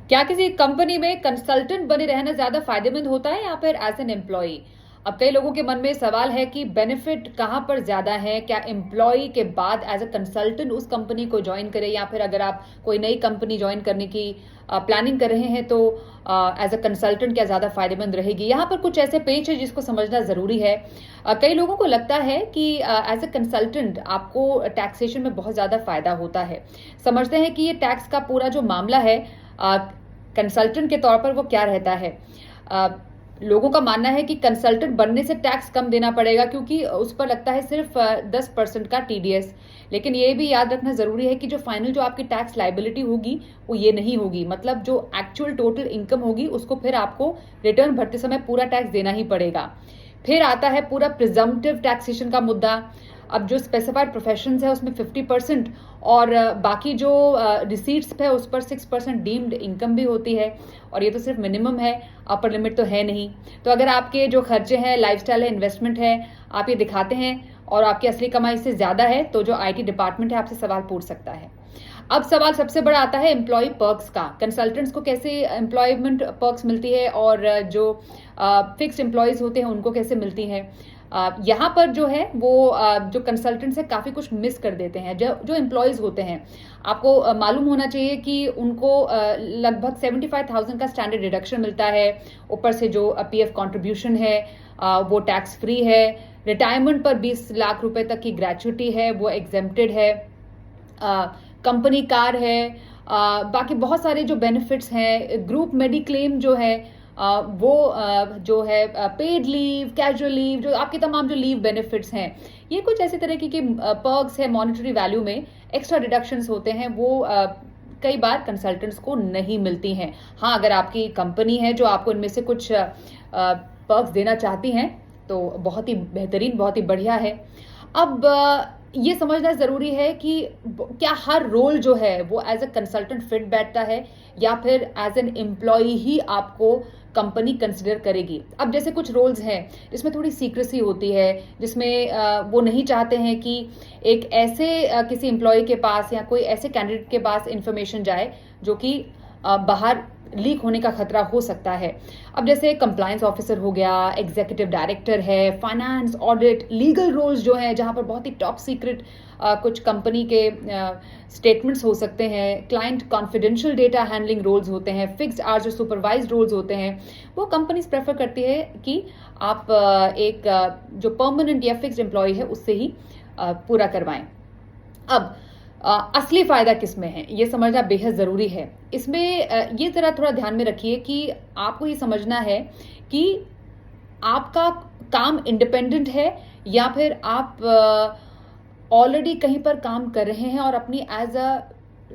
क्या किसी कंपनी में कंसल्टेंट बने रहना ज्यादा फायदेमंद होता है या फिर एज एन एम्प्लॉय? अब कई लोगों के मन में सवाल है कि बेनिफिट कहां पर ज्यादा है, क्या एम्प्लॉय के बाद एज अ कंसल्टेंट उस कंपनी को ज्वाइन करें या फिर अगर आप कोई नई कंपनी ज्वाइन करने की प्लानिंग कर रहे हैं तो एज अ कंसल्टेंट क्या ज्यादा फायदेमंद रहेगी। यहाँ पर कुछ ऐसे पेज है जिसको समझना जरूरी है। कई लोगों को लगता है कि एज अ कंसल्टेंट आपको टैक्सेशन में बहुत ज्यादा फायदा होता है, समझते हैं कि ये टैक्स का पूरा जो मामला है कंसल्टेंट के तौर पर वो क्या रहता है। लोगों का मानना है कि कंसल्टेंट बनने से टैक्स कम देना पड़ेगा क्योंकि उस पर लगता है सिर्फ 10% का टीडीएस। लेकिन ये भी याद रखना जरूरी है कि जो फाइनल जो आपकी टैक्स लाइबिलिटी होगी वो ये नहीं होगी, मतलब जो एक्चुअल टोटल इनकम होगी उसको फिर आपको रिटर्न भरते समय पूरा टैक्स देना ही पड़ेगा। फिर आता है पूरा प्रिजम्पटिव टैक्सेशन का मुद्दा। अब जो स्पेसिफाइड प्रोफेशंस है उसमें 50% और बाकी जो रिसीट्स है उस पर 6% डीम्ड इनकम भी होती है, और ये तो सिर्फ मिनिमम है, अपर लिमिट तो है नहीं। तो अगर आपके जो खर्चे हैं, लाइफस्टाइल है, इन्वेस्टमेंट है, आप ये दिखाते हैं और आपकी असली कमाई से ज्यादा है तो जो आईटी डिपार्टमेंट है आपसे सवाल पूछ सकता है। अब सवाल सबसे बड़ा आता है एम्प्लॉय पर्क्स का। कंसल्टेंट्स को कैसे एम्प्लॉयमेंट पर्क्स मिलती है और जो फिक्स्ड एम्प्लॉयज होते हैं उनको कैसे मिलती है। यहाँ पर जो है वो जो कंसल्टेंट्स है काफी कुछ मिस कर देते हैं। जो एम्प्लॉयज होते हैं आपको मालूम होना चाहिए कि उनको लगभग 75,000 का स्टैंडर्ड डिडक्शन मिलता है। ऊपर से जो पीएफ कंट्रीब्यूशन है वो टैक्स फ्री है। रिटायरमेंट पर 20 लाख रुपए तक की ग्रेच्युटी है, वो एग्जेम्प्टेड है। कंपनी कार है। बाकी बहुत सारे जो बेनिफिट्स हैं, ग्रुप मेडिक्लेम जो है वो जो है पेड लीव, कैजुअल लीव, जो आपके तमाम जो लीव बेनिफिट्स हैं, ये कुछ ऐसे तरह की पर्क्स है मॉनेटरी वैल्यू में एक्स्ट्रा डिडक्शंस होते हैं, वो कई बार कंसल्टेंट्स को नहीं मिलती हैं। हाँ, अगर आपकी कंपनी है जो आपको इनमें से कुछ पर्क्स देना चाहती हैं तो बहुत ही बेहतरीन, बहुत ही बढ़िया है। अब ये समझना जरूरी है कि क्या हर रोल जो है वो एज अ कंसल्टेंट फिट बैठता है या फिर एज एन एम्प्लॉय ही आपको कंपनी कंसिडर करेगी। अब जैसे कुछ रोल्स हैं जिसमें थोड़ी सीक्रेसी होती है, जिसमें वो नहीं चाहते हैं कि एक ऐसे किसी एम्प्लॉय के पास या कोई ऐसे कैंडिडेट के पास इंफॉर्मेशन जाए जो कि बाहर लीक होने का खतरा हो सकता है। अब जैसे कंप्लायंस ऑफिसर हो गया, एग्जीक्यूटिव डायरेक्टर है, फाइनेंस, ऑडिट, लीगल रोल्स जो हैं जहां पर बहुत ही टॉप सीक्रेट कुछ कंपनी के स्टेटमेंट्स हो सकते हैं, client confidential data handling roles होते हैं, फिक्स्ड आवर्स जो सुपरवाइज्ड रोल्स होते हैं, वो कंपनीज प्रेफर करती है कि आप एक जो परमानेंट या फिक्स्ड एम्प्लॉय है उससे ही पूरा करवाएं। अब असली फायदा किसमें है ये समझना बेहद जरूरी है। इसमें ये जरा थोड़ा ध्यान में रखिए कि आपको ये समझना है कि आपका काम इंडिपेंडेंट है या फिर आप ऑलरेडी कहीं पर काम कर रहे हैं और अपनी एज अ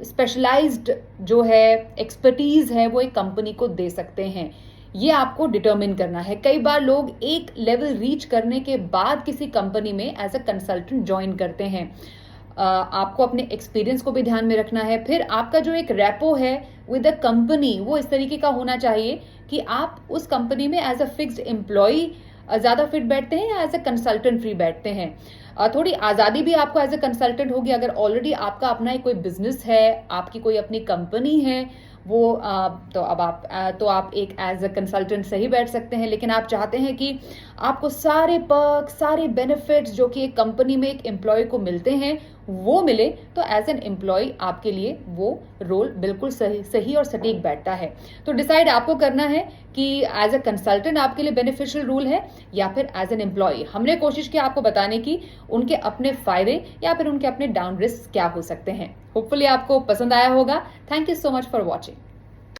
स्पेशलाइज्ड जो है एक्सपर्टीज है वो एक कंपनी को दे सकते हैं। ये आपको डिटरमिन करना है। कई बार लोग एक लेवल रीच करने के बाद किसी कंपनी में एज अ कंसल्टेंट ज्वाइन करते हैं। आपको अपने एक्सपीरियंस को भी ध्यान में रखना है। फिर आपका जो एक रेपो है विद अ कंपनी वो इस तरीके का होना चाहिए कि आप उस कंपनी में एज अ फिक्स्ड एम्प्लॉय ज्यादा फिट बैठते हैं या एज अ कंसल्टेंट फ्री बैठते हैं। थोड़ी आज़ादी भी आपको एज अ कंसल्टेंट होगी। अगर ऑलरेडी आपका अपना एक कोई बिजनेस है, आपकी कोई अपनी कंपनी है, वो तो अब आप एक एज अ कंसल्टेंट सही बैठ सकते हैं। लेकिन आप चाहते हैं कि आपको सारे पर्क, सारे बेनिफिट्स जो कि एक कंपनी में एक एम्प्लॉय को मिलते हैं वो मिले, तो एज एन एम्प्लॉय आपके लिए वो रोल बिल्कुल सही और सटीक बैठता है। तो डिसाइड आपको करना है कि एज अ कंसल्टेंट आपके लिए बेनिफिशियल रूल है या फिर एज एन एम्प्लॉय। हमने कोशिश की आपको बताने की उनके अपने फायदे या फिर उनके अपने डाउन रिस्क क्या हो सकते हैं। होपफुली आपको पसंद आया होगा। Thank you so much for watching.